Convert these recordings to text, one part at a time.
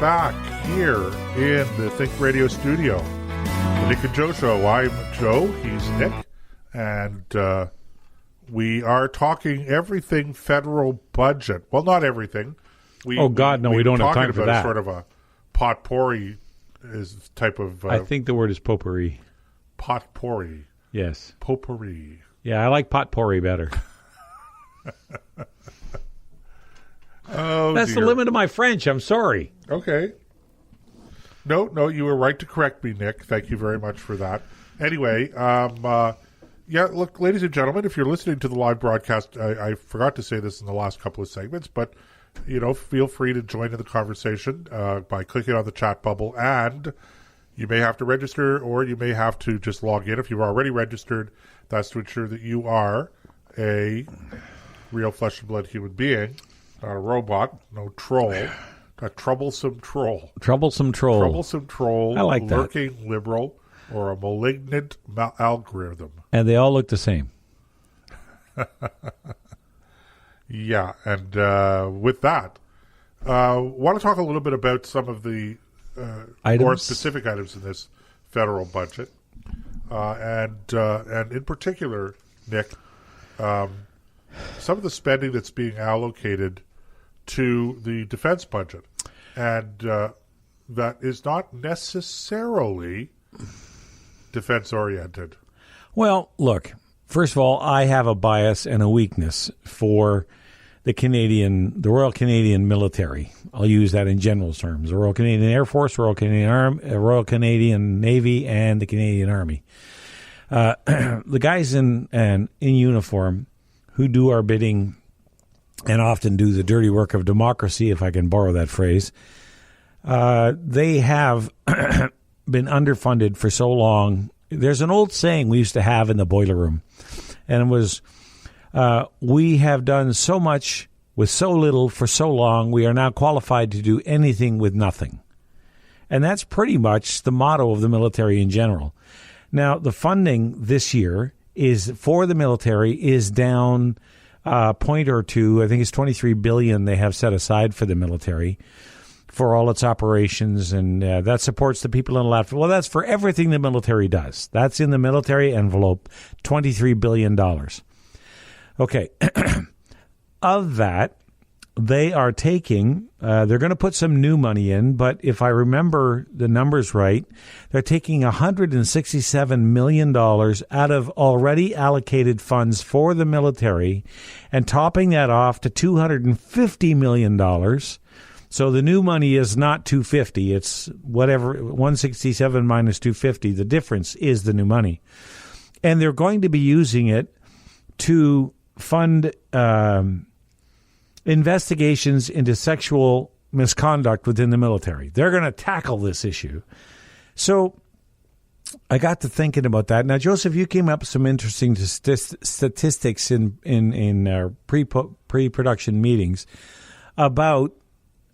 back here in the Think Radio studio. The Nick and Joe Show. I'm Joe, he's Nick, and we are talking everything federal budget. Well, not everything. We don't have time for that. Sort of a potpourri is type of... I think the word is potpourri. Potpourri. Yes. Potpourri. Yeah, I like potpourri better. Oh, that's dear. The limit of my French. I'm sorry. Okay. No, you were right to correct me, Nick. Thank you very much for that. Anyway, look, ladies and gentlemen, if you're listening to the live broadcast, I forgot to say this in the last couple of segments, but, feel free to join in the conversation by clicking on the chat bubble, and you may have to register or you may have to just log in. If you've already registered, that's to ensure that you are a real flesh and blood human being, not a robot, no troll. A troublesome troll. Troublesome troll. I like that. Lurking liberal or a malignant algorithm. And they all look the same. Yeah, and with that, want to talk a little bit about some of the more specific items in this federal budget. And in particular, Nick, some of the spending that's being allocated to the defense budget, and that is not necessarily defense-oriented. Well, look, first of all, I have a bias and a weakness for the Royal Canadian military. I'll use that in general terms. The Royal Canadian Air Force, Royal Canadian Navy, and the Canadian Army. The guys in uniform who do our bidding and often do the dirty work of democracy, if I can borrow that phrase, they have been underfunded for so long. There's an old saying we used to have in the boiler room, and it was, we have done so much with so little for so long, we are now qualified to do anything with nothing. And that's pretty much the motto of the military in general. Now, the funding this year for the military is down point or two. I think it's $23 billion they have set aside for the military for all its operations, and that supports the people in Latvia. Well, that's for everything the military does. That's in the military envelope, $23 billion. Okay. Of that, they are taking, they're going to put some new money in, but if I remember the numbers right, they're taking $167 million out of already allocated funds for the military and topping that off to $250 million. So the new money is not 250, it's whatever, 167 minus 250. The difference is the new money. And they're going to be using it to fund investigations into sexual misconduct within the military. They're going to tackle this issue. So I got to thinking about that. Now, Joseph, you came up with some interesting statistics in our pre-production meetings about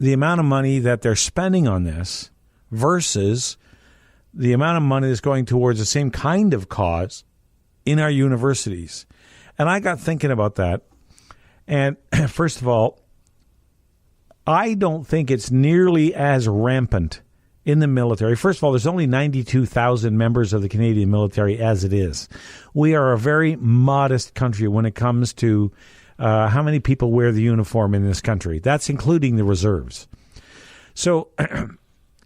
the amount of money that they're spending on this versus the amount of money that's going towards the same kind of cause in our universities. And I got thinking about that. And first of all, I don't think it's nearly as rampant in the military. First of all, there's only 92,000 members of the Canadian military as it is. We are a very modest country when it comes to how many people wear the uniform in this country. That's including the reserves. So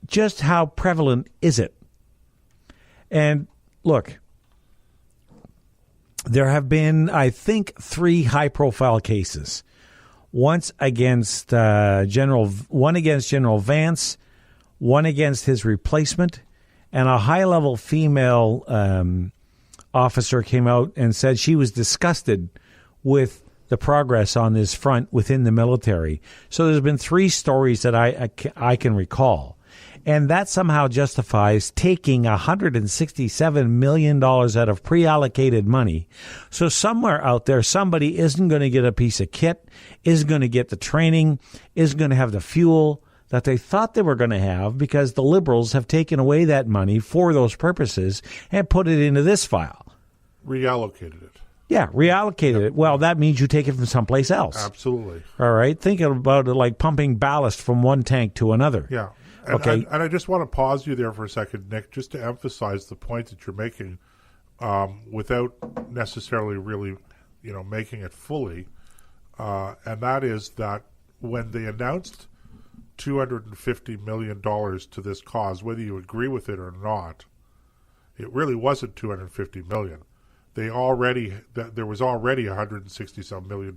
just how prevalent is it? And look, there have been, I think, 3 high-profile cases. One against General Vance, one against his replacement, and a high-level female officer came out and said she was disgusted with the progress on this front within the military. So there's been 3 stories that I can recall. And that somehow justifies taking $167 million out of pre-allocated money. So somewhere out there, somebody isn't going to get a piece of kit, isn't going to get the training, isn't going to have the fuel that they thought they were going to have because the Liberals have taken away that money for those purposes and put it into this file. Reallocated it. Yeah, reallocated it. Well, that means you take it from someplace else. Absolutely. All right? Think about it like pumping ballast from one tank to another. Yeah. Okay. And I just want to pause you there for a second, Nick, just to emphasize the point that you're making, without necessarily really, making it fully. And that is that when they announced $250 million to this cause, whether you agree with it or not, it really wasn't $250 million. There was already $160-some million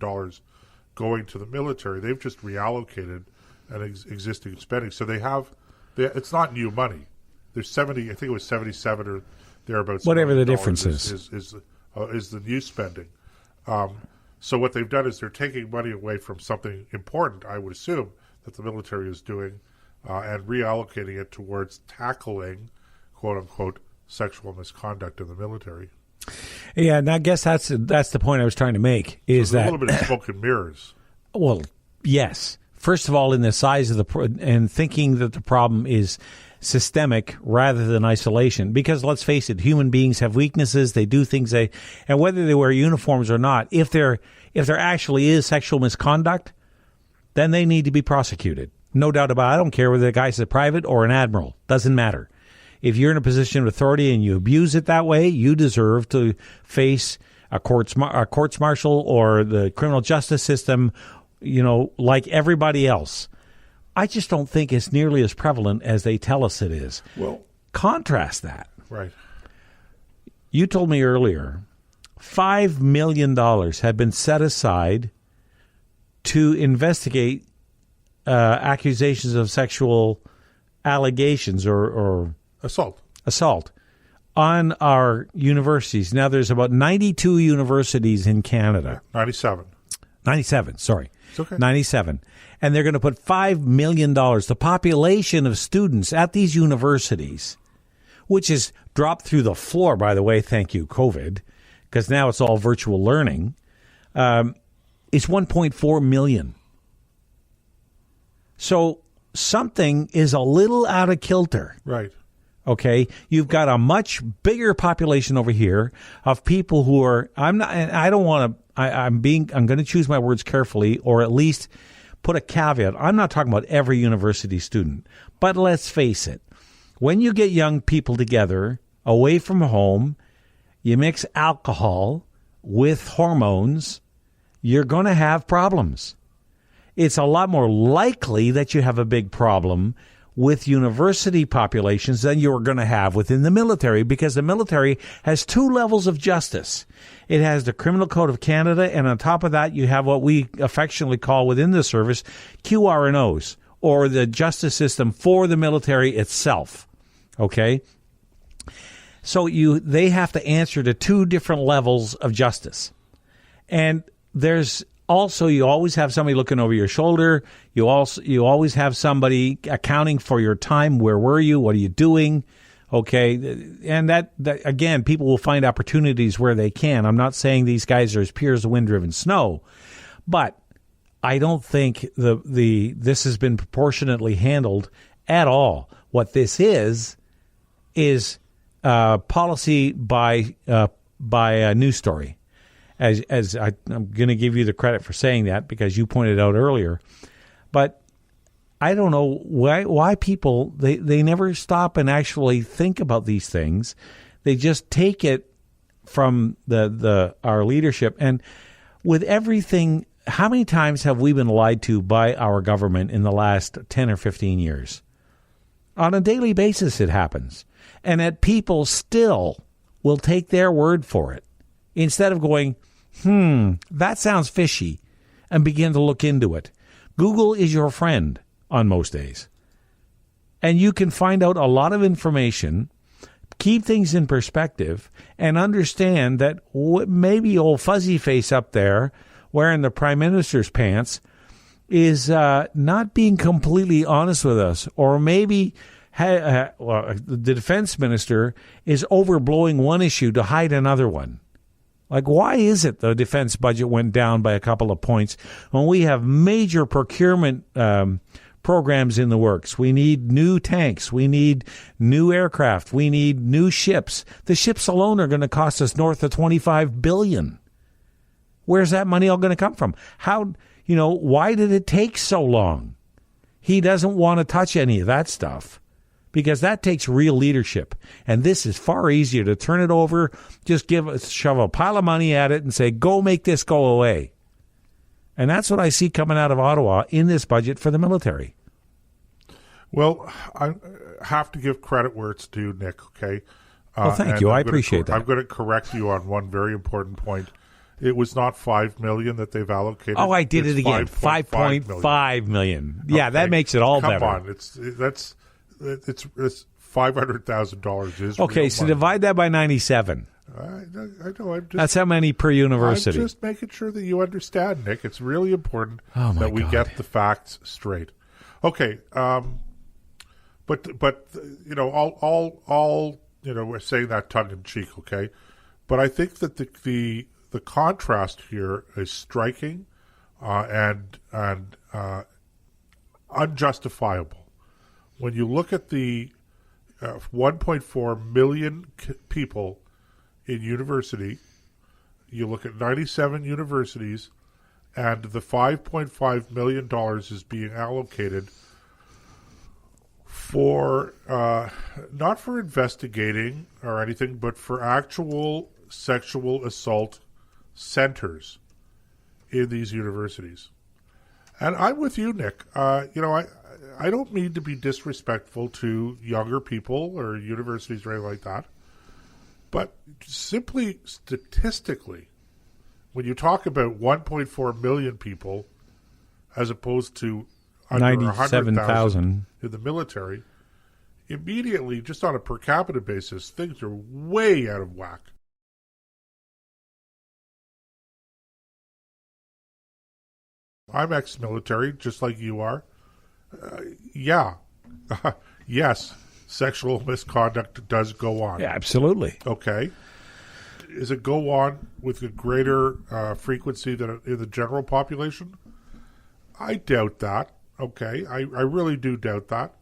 going to the military. They've just reallocated an existing spending. So it's not new money. There's 70, I think it was 77 or thereabouts. Whatever the difference is the new spending. So what they've done is they're taking money away from something important, I would assume, that the military is doing, and reallocating it towards tackling, quote unquote, sexual misconduct in the military. Yeah, and I guess that's the point I was trying to make. Is so that a little bit of smoke and mirrors? Well, yes. First of all, in the size of and thinking that the problem is systemic rather than isolation, because let's face it, human beings have weaknesses. They do things and whether they wear uniforms or not, if there actually is sexual misconduct, then they need to be prosecuted. No doubt about it. I don't care whether the guy's a private or an admiral. Doesn't matter. If you're in a position of authority and you abuse it that way, you deserve to face a courts martial or the criminal justice system, like everybody else. I just don't think it's nearly as prevalent as they tell us it is. Well, contrast that. Right. You told me earlier, $5 million had been set aside to investigate accusations of sexual allegations or assault on our universities. Now, there's about 92 universities in Canada. 97, sorry. It's okay. 97. And they're going to put $5 million. The population of students at these universities, which has dropped through the floor, by the way, thank you, COVID, because now it's all virtual learning, is 1.4 million. So something is a little out of kilter. Right. Okay, you've got a much bigger population over here of people who are. I'm going to choose my words carefully, or at least put a caveat. I'm not talking about every university student, but let's face it. When you get young people together away from home, you mix alcohol with hormones, you're going to have problems. It's a lot more likely that you have a big problem with university populations than you're going to have within the military, because the military has two levels of justice. It has the Criminal Code of Canada, and on top of that, you have what we affectionately call within the service QR&Os, or the justice system for the military itself. Okay? So they have to answer to two different levels of justice. And there's also, you always have somebody looking over your shoulder. You always have somebody accounting for your time. Where were you? What are you doing? Okay, and that again, people will find opportunities where they can. I'm not saying these guys are as pure as the wind-driven snow, but I don't think this has been proportionately handled at all. What this is policy by a news story. As I'm going to give you the credit for saying that, because you pointed out earlier. But I don't know why people, they never stop and actually think about these things. They just take it from our leadership. And with everything, how many times have we been lied to by our government in the last 10 or 15 years? On a daily basis it happens. And that people still will take their word for it, instead of going, that sounds fishy, and begin to look into it. Google is your friend on most days. And you can find out a lot of information, keep things in perspective, and understand that maybe old fuzzy face up there wearing the Prime Minister's pants is not being completely honest with us. Or maybe the defense minister is overblowing one issue to hide another one. Like, why is it the defense budget went down by a couple of points when we have major procurement programs in the works? We need new tanks. We need new aircraft. We need new ships. The ships alone are going to cost us north of $25 billion. Where's that money all going to come from? Why did it take so long? he doesn't want to touch any of that stuff because that takes real leadership. And this is far easier to turn it over, just shove a pile of money at it and say, go make this go away. And that's what I see coming out of Ottawa in this budget for the military. Well, I have to give credit where it's due, Nick, okay? Well, thank you. I appreciate that. I'm going to correct you on one very important point. It was not $5 million that they've allocated. Oh, I did it again. $5.5 million. Yeah, okay. That makes it all better. Come on, it's $500,000 is okay. So divide that by 97. I know. That's how many per university. I'm just making sure that you understand, Nick. It's really important that we get the facts straight. Okay, but all we're saying that tongue in cheek, okay? But I think that the contrast here is striking and unjustifiable. When you look at the 1.4 million people in university, you look at 97 universities, and the $5.5 million is being allocated for not for investigating or anything, but for actual sexual assault centers in these universities. And I'm with you, Nick. I don't mean to be disrespectful to younger people or universities or anything like that, but simply statistically, when you talk about 1.4 million people as opposed to under 97,000 in the military, immediately, just on a per capita basis, things are way out of whack. I'm ex-military, just like you are. Yes, sexual misconduct does go on. Yeah, absolutely. Okay. Does it go on with a greater frequency than in the general population? I doubt that. Okay, I really do doubt that.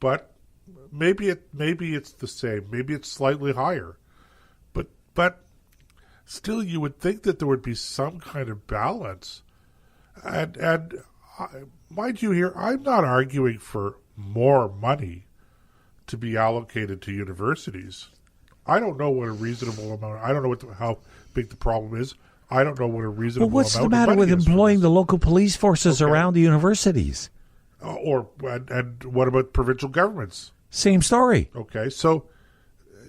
But maybe it's the same. Maybe it's slightly higher. But still, you would think that there would be some kind of balance. And mind you here, I'm not arguing for more money to be allocated to universities. I don't know what a reasonable amount. I don't know how big the problem is. I don't know what a reasonable amount. Well, what's the matter with employing the local police forces around the universities? And what about provincial governments? Same story. Okay, so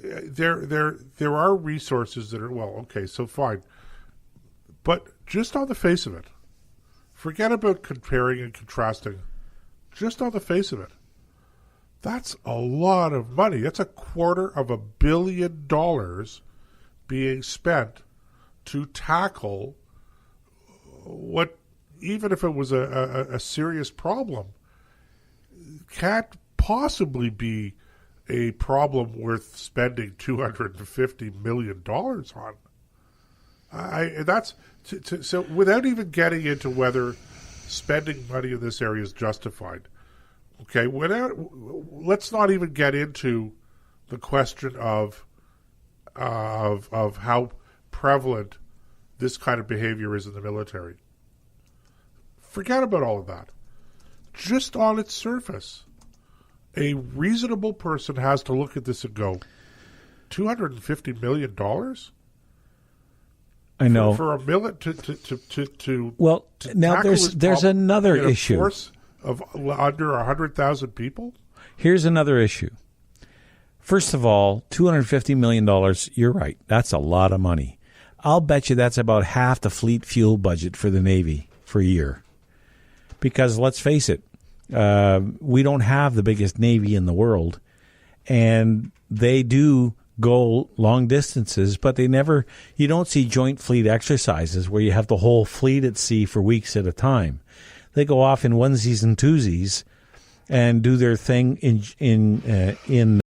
there are resources that are so fine, but just on the face of it, forget about comparing and contrasting. Just on the face of it, that's a lot of money. That's $250 million being spent to tackle what, even if it was a serious problem, can't possibly be a problem worth spending $250 million on. So without even getting into whether spending money in this area is justified, okay, let's not even get into the question of how prevalent this kind of behavior is in the military. Forget about all of that. Just on its surface, a reasonable person has to look at this and go, $250 million? I know. For a military to well, now there's another issue. Force of under 100,000 people? Here's another issue. First of all, $250 million, you're right. That's a lot of money. I'll bet you that's about half the fleet fuel budget for the Navy for a year. Because let's face it, we don't have the biggest Navy in the world. And they do go long distances, but you don't see joint fleet exercises where you have the whole fleet at sea for weeks at a time. They go off in onesies and twosies and do their thing in